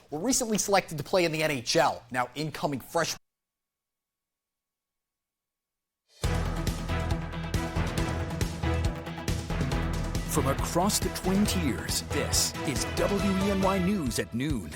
were recently selected to play in the NHL. Now incoming freshman. From across the Twin Tiers, this is WENY News at noon.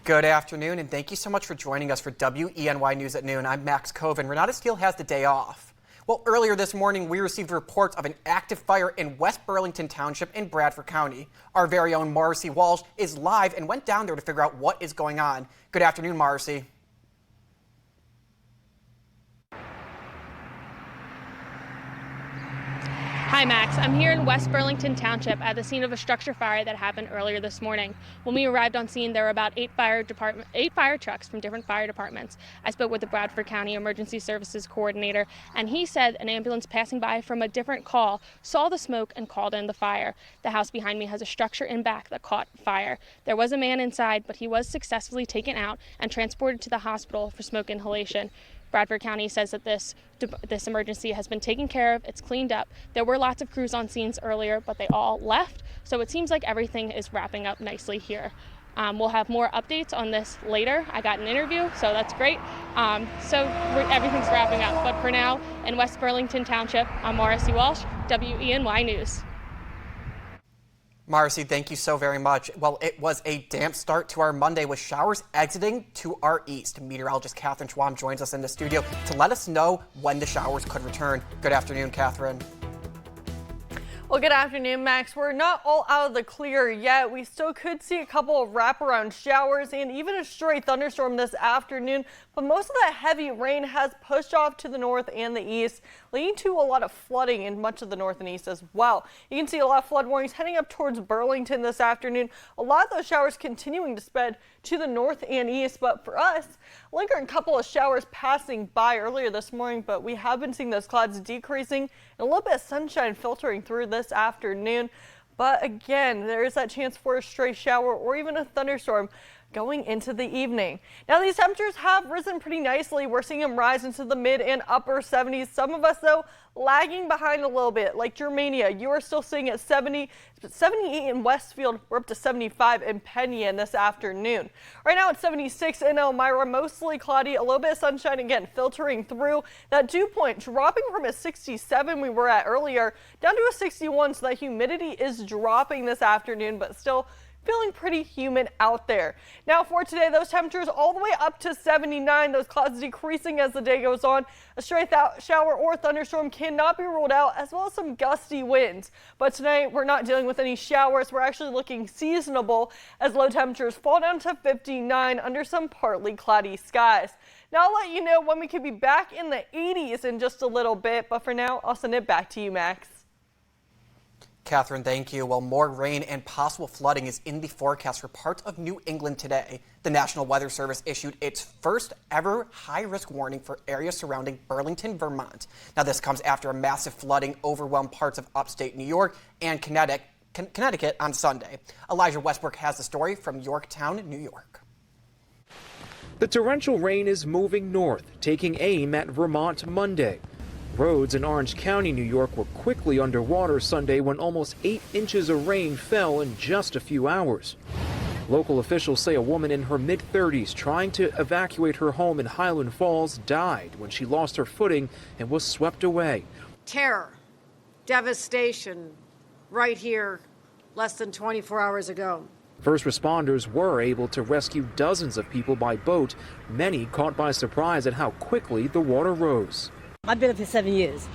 Good afternoon, and thank you so much for joining us for WENY News at noon. I'm Max Coven. Renata Steele has the day off. Well, earlier this morning, we received reports of an active fire in West Burlington Township in Bradford County. Our very own Marcy Walsh is live and went down there to figure out what is going on. Good afternoon, Marcy. Hi, Max. I'm here in West Burlington Township at the scene of a structure fire that happened earlier this morning. When we arrived on scene, there were about eight fire trucks from different fire departments. I spoke with the Bradford County Emergency Services Coordinator, and he said an ambulance passing by from a different call saw the smoke and called in the fire. The house behind me has a structure in back that caught fire. There was a man inside, but he was successfully taken out and transported to the hospital for smoke inhalation. Bradford County says that this emergency has been taken care of. It's cleaned up. There were lots of crews on scenes earlier, but they all left. So it seems like everything is wrapping up nicely here. We'll have more updates on this later. I got an interview, so that's great. Everything's wrapping up. But for now, in West Burlington Township, I'm Marcy Walsh, WENY News. Marcy, thank you so very much. Well, it was a damp start to our Monday with showers exiting to our east. Meteorologist Catherine Schwam joins us in the studio to let us know when the showers could return. Good afternoon, Catherine. Well, good afternoon, Max. We're not all out of the clear yet. We still could see a couple of wraparound showers and even a stray thunderstorm this afternoon, but most of that heavy rain has pushed off to the north and the east, leading to a lot of flooding in much of the north and east as well. You can see a lot of flood warnings heading up towards Burlington this afternoon. A lot of those showers continuing to spread to the north and east, but for us, a lingering couple of showers passing by earlier this morning, but we have been seeing those clouds decreasing and a little bit of sunshine filtering through this afternoon. But again, there is that chance for a stray shower or even a thunderstorm going into the evening. Now, these temperatures have risen pretty nicely. We're seeing them rise into the mid and upper 70s. Some of us, though, lagging behind a little bit, like Germania. You are still seeing at 70, 78 in Westfield. We're up to 75 in Penn this afternoon. Right now it's 76 in Elmira, mostly cloudy, a little bit of sunshine again filtering through. That dew point dropping from a 67 we were at earlier down to a 61, so that humidity is dropping this afternoon, but still feeling pretty humid out there. Now for today, those temperatures all the way up to 79, those clouds decreasing as the day goes on. A stray shower or thunderstorm cannot be ruled out, as well as some gusty winds. But tonight we're not dealing with any showers. We're actually looking seasonable as low temperatures fall down to 59 under some partly cloudy skies. Now I'll let you know when we could be back in the 80s in just a little bit, but for now I'll send it back to you, Max. Catherine, thank you. Well, more rain and possible flooding is in the forecast for parts of New England today. The National Weather Service issued its first ever high-risk warning for areas surrounding Burlington, Vermont. Now, this comes after a massive flooding overwhelmed parts of upstate New York and Connecticut on Sunday. Elijah Westbrook has the story from Yorktown, New York. The torrential rain is moving north, taking aim at Vermont Monday. Roads in Orange County, New York were quickly underwater Sunday when almost 8 inches of rain fell in just a few hours. Local officials say a woman in her mid-30s trying to evacuate her home in Highland Falls died when she lost her footing and was swept away. Terror, devastation, right here less than 24 hours ago. First responders were able to rescue dozens of people by boat, many caught by surprise at how quickly the water rose. I've been up here 7 years.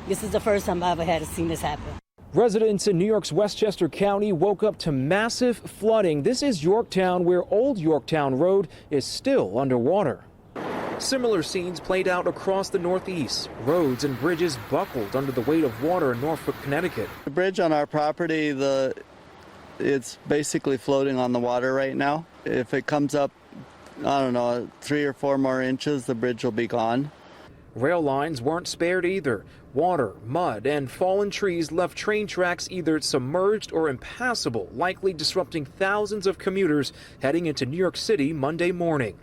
This is the first time I ever had seen this happen. Residents in New York's Westchester County woke up to massive flooding. This is Yorktown, where Old Yorktown Road is still underwater. Similar scenes played out across the Northeast. Roads and bridges buckled under the weight of water in Norfolk, Connecticut. The bridge on our property, it's basically floating on the water right now. If it comes up, I don't know, 3 or 4 more inches, the bridge will be gone. Rail lines weren't spared either. Water, mud, and fallen trees left train tracks either submerged or impassable, likely disrupting thousands of commuters heading into New York City Monday morning.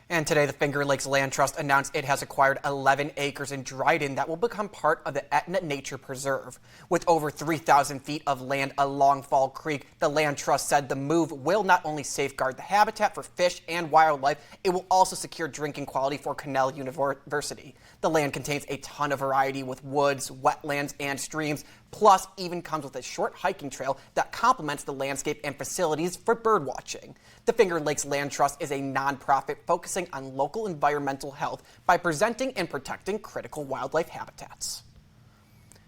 And today, the Finger Lakes Land Trust announced it has acquired 11 acres in Dryden that will become part of the Etna Nature Preserve. With over 3,000 feet of land along Fall Creek, the Land Trust said the move will not only safeguard the habitat for fish and wildlife, it will also secure drinking quality for Cornell University. The land contains a ton of variety with woods, wetlands, and streams, plus even comes with a short hiking trail that complements the landscape and facilities for bird watching. The Finger Lakes Land Trust is a nonprofit focusing on local environmental health by presenting and protecting critical wildlife habitats.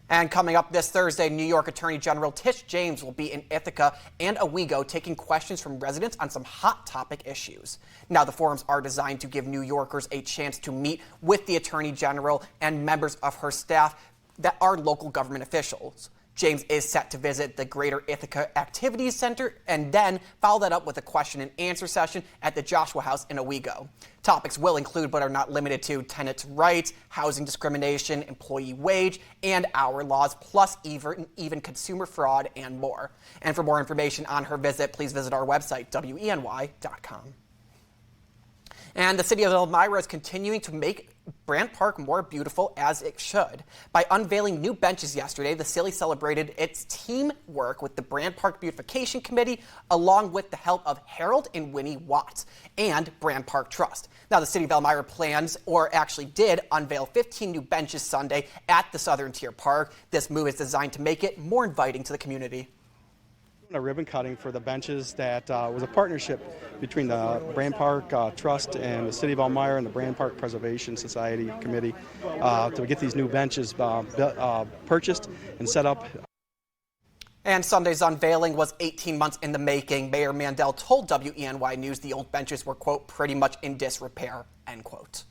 And coming up this Thursday, New York Attorney General Tish James will be in Ithaca and Owego taking questions from residents on some hot topic issues. Now, the forums are designed to give New Yorkers a chance to meet with the Attorney General and members of her staff that are local government officials. James is set to visit the Greater Ithaca Activities Center and then follow that up with a question and answer session at the Joshua House in Owego. Topics will include, but are not limited to, tenants' rights, housing discrimination, employee wage, and hour laws, plus even consumer fraud and more. And for more information on her visit, please visit our website, WENY.com. And the city of Elmira is continuing to make Brant Park more beautiful, as it should. By unveiling new benches yesterday, the city celebrated its teamwork with the Brant Park Beautification Committee, along with the help of Harold and WENY Watts and Brant Park Trust. Now, the city of Elmira plans, or actually did, unveil 15 new benches Sunday at the Southern Tier Park. This move is designed to make it more inviting to the community. A ribbon cutting for the benches that was a partnership between the Brant Park Trust and the City of Elmira and the Brant Park Preservation Society Committee to get these new benches purchased and set up. And Sunday's unveiling was 18 months in the making. Mayor Mandel told WENY News the old benches were, quote, pretty much in disrepair, end quote.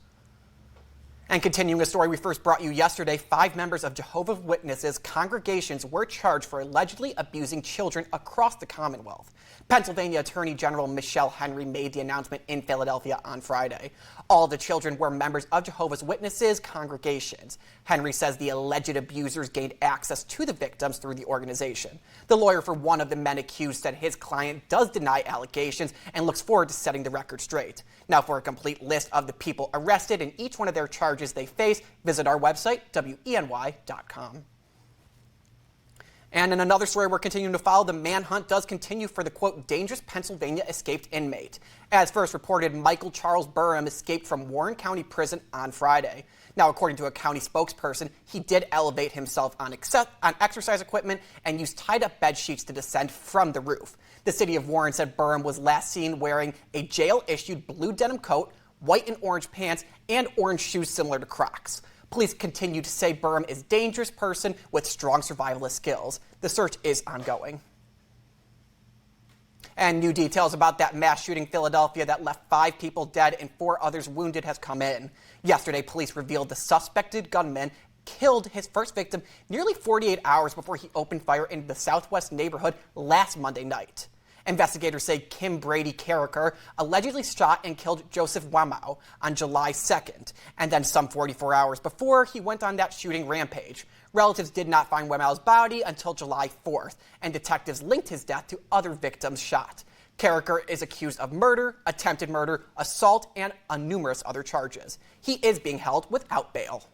And continuing a story we first brought you yesterday, 5 members of Jehovah's Witnesses congregations were charged for allegedly abusing children across the Commonwealth. Pennsylvania Attorney General Michelle Henry made the announcement in Philadelphia on Friday. All the children were members of Jehovah's Witnesses congregations. Henry says the alleged abusers gained access to the victims through the organization. The lawyer for one of the men accused said his client does deny allegations and looks forward to setting the record straight. Now, for a complete list of the people arrested and each one of their charges they face, visit our website, WENY.com. And in another story we're continuing to follow, the manhunt does continue for the, quote, dangerous Pennsylvania escaped inmate. As first reported, Michael Charles Burham escaped from Warren County Prison on Friday. Now, according to a county spokesperson, he did elevate himself on exercise equipment and used tied-up bed sheets to descend from the roof. The city of Warren said Burham was last seen wearing a jail-issued blue denim coat, white and orange pants, and orange shoes similar to Crocs. Police continue to say Burham is a dangerous person with strong survivalist skills. The search is ongoing. And new details about that mass shooting in Philadelphia that left 5 people dead and 4 others wounded has come in. Yesterday, police revealed the suspected gunman killed his first victim nearly 48 hours before he opened fire in the Southwest neighborhood last Monday night. Investigators say Kim Brady Carricker allegedly shot and killed Joseph Wamau on July 2nd, and then some 44 hours before he went on that shooting rampage. Relatives did not find Wamau's body until July 4th, and detectives linked his death to other victims shot. Carricker is accused of murder, attempted murder, assault, and numerous other charges. He is being held without bail.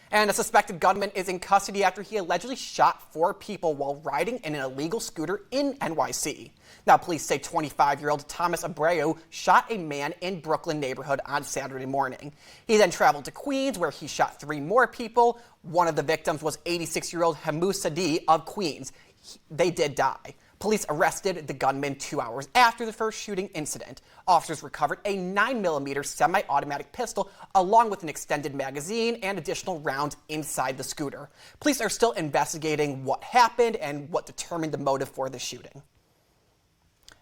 And a suspected gunman is in custody after he allegedly shot 4 people while riding in an illegal scooter in NYC. Now, police say 25-year-old Thomas Abreu shot a man in Brooklyn neighborhood on Saturday morning. He then traveled to Queens, where he shot 3 more people. One of the victims was 86-year-old Hamu Sadi of Queens. They did die. Police arrested the gunman 2 hours after the first shooting incident. Officers recovered a 9mm semi-automatic pistol along with an extended magazine and additional rounds inside the scooter. Police are still investigating what happened and what determined the motive for the shooting.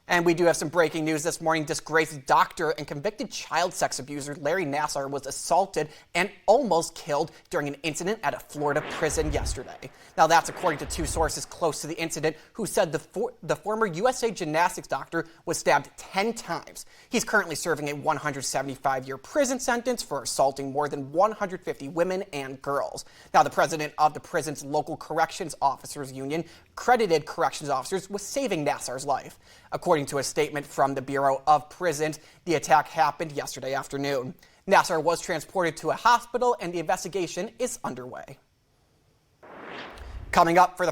And we do have some breaking news this morning. Disgraced doctor and convicted child sex abuser Larry Nassar was assaulted and almost killed during an incident at a Florida prison yesterday. Now, that's according to 2 sources close to the incident who said the former USA Gymnastics doctor was stabbed 10 times. He's currently serving a 175-year prison sentence for assaulting more than 150 women and girls. Now, the president of the prison's local corrections officers union credited corrections officers with saving Nassar's life. According According to a statement from the Bureau of Prisons, the attack happened yesterday afternoon. Nassar was transported to a hospital and the investigation is underway. Coming up for the